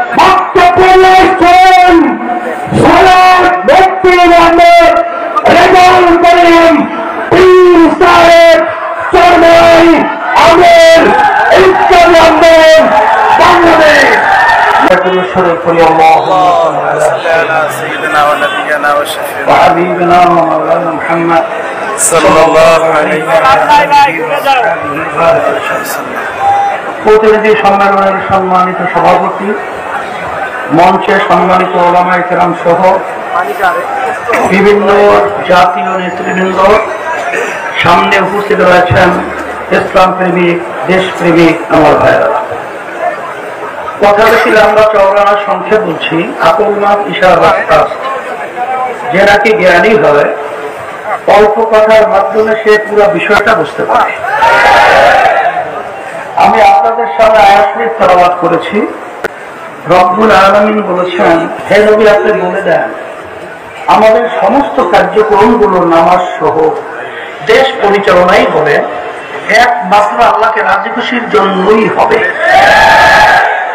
বক্তব্য রাখছেন সালাত মুফতি মোহাম্মদ রেজাউল করিম পীর সাহেব চরমাই আমির ইসলামী আন্দোলন বাংলাদেশ। وحبيبنا ومولانا محمد صلى الله عليه وسلم। প্রতিনিধি সম্মেলনের সম্মানিত সভাপতি, মঞ্চে সম্মানিত ওলামায়ে কেরাম সহ বিভিন্ন জাতীয় নেতৃবৃন্দ, সামনে উপস্থিত রয়েছেন ইসলাম প্রেমিক, দেশপ্রেমিক আমার ভাইরা। কথা বেশি আমরা চওড়া সংখ্যা বলছি, আকল মাপ ইশারাত কাস্ট। যে নাকি জ্ঞানী হয়, অল্প কথার মাধ্যমে সে পুরো বিষয়টা বুঝতে পারে। আমি আপনাদের সামনে আয়াত শরীফ তেলাওয়াত করেছি। রব্বুল আলামিন বলেছেন, হে নবী আপনি বলে দেন আমাদের সমস্ত কার্যক্রমগুলো নামাজ সহ দেশ পরিচালনাই হবে একমাত্র আল্লাহকে রাজি খুশির জন্যই হবে।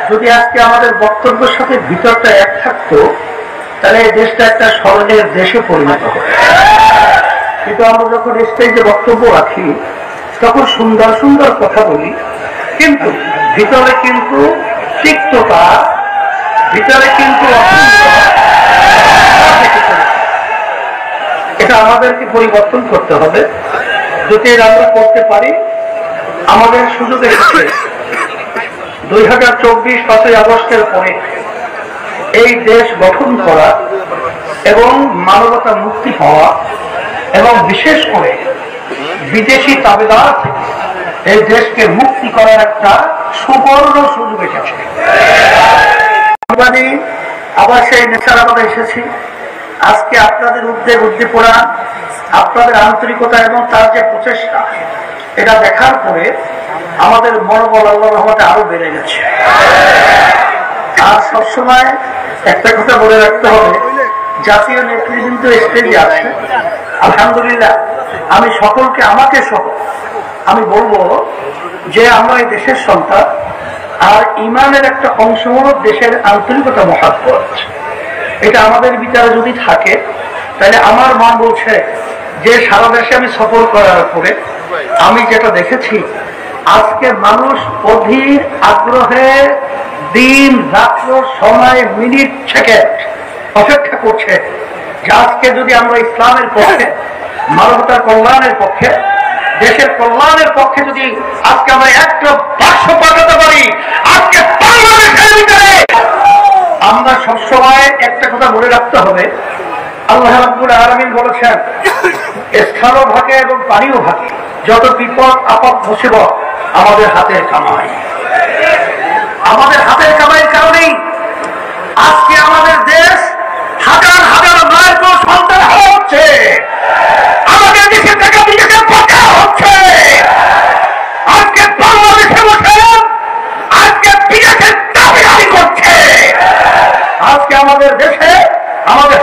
যদি আজকে আমাদের বক্তব্যের সাথে ভিতরটা এক থাকতো, তাহলে এই দেশটা একটা স্বর্গের দেশে পরিণত হবে। কিন্তু আমরা যখন স্টেজে বক্তব্য রাখি তখন সুন্দর সুন্দর কথা বলি, কিন্তু ভিতরে কিন্তু তিক্ততা, ভিতরে কিন্তু এটা আমাদেরকে পরিবর্তন করতে হবে। যদি আমরা করতে পারি, আমাদের সুযোগ এসেছে 2024 5ই আগস্টের পরে এই দেশ গঠন করা এবং মানবতা মুক্তি হওয়া এবং বিশেষ করে বিদেশি তাবেদার থেকে এই দেশকে মুক্তি করার একটা সুবর্ণ সুযোগ এসেছে। আবার সেই নেশার আমরা এসেছি। আজকে আপনাদের উদ্যোগ উদ্দীপনা, আপনাদের আন্তরিকতা এবং তার যে প্রচেষ্টা, এটা দেখার পরে আমাদের মনোবল আল্লাহর রহমতে আরো বেড়ে গেছে। আর সবসময় একটা কথা বলে রাখতে হবে, জাতীয় নেতৃবৃন্দ স্টেজে আছে, আলহামদুলিল্লাহ আমি সকলকে, আমাকে সহ আমি বলবো যে আমরা এই দেশের সন্তান, আর ইমানের একটা অংশ হল দেশের আন্তরিকতা, মহাব্বত। এটা আমাদের ভিতরে যদি থাকে, তাহলে আমার মা বলছে যে সারা দেশে আমি সফর করার পরে আমি যেটা দেখেছি, আজকে মানুষ অধীর আগ্রহে দিন রাত্র সময় মিনিট সেকেন্ড অপেক্ষা করছে যে আজকে যদি আমরা ইসলামের পক্ষে, মানবতার কল্যাণের পক্ষে, দেশের কল্যাণের পক্ষে যদি আজকে আমরা একটা বাক্স পাঠাতে পারি, আজকে বাংলাদেশের ভিতরে আমরা সবসময় একটা কথা মনে রাখতে হবে, আল্লাহ রাব্বুল আলামিন বলেছেন স্থলও ভাগে এবং পানিও ভাগে, যত বিপদ আপদ মুসিবত আমাদের হাতের কামাই। আমাদের হাতের কামাইয়ের কারণেই আজকে আমাদের দেশ হাজার হাজার মায়ের সন্তান হচ্ছে, আমাদের দেশে টাকা বিদেশে পাচার হচ্ছে। আজকে বাংলাদেশে বসে আজকে বিদেশের দাবিদারি করছে। আজকে আমাদের দেশে আমাদের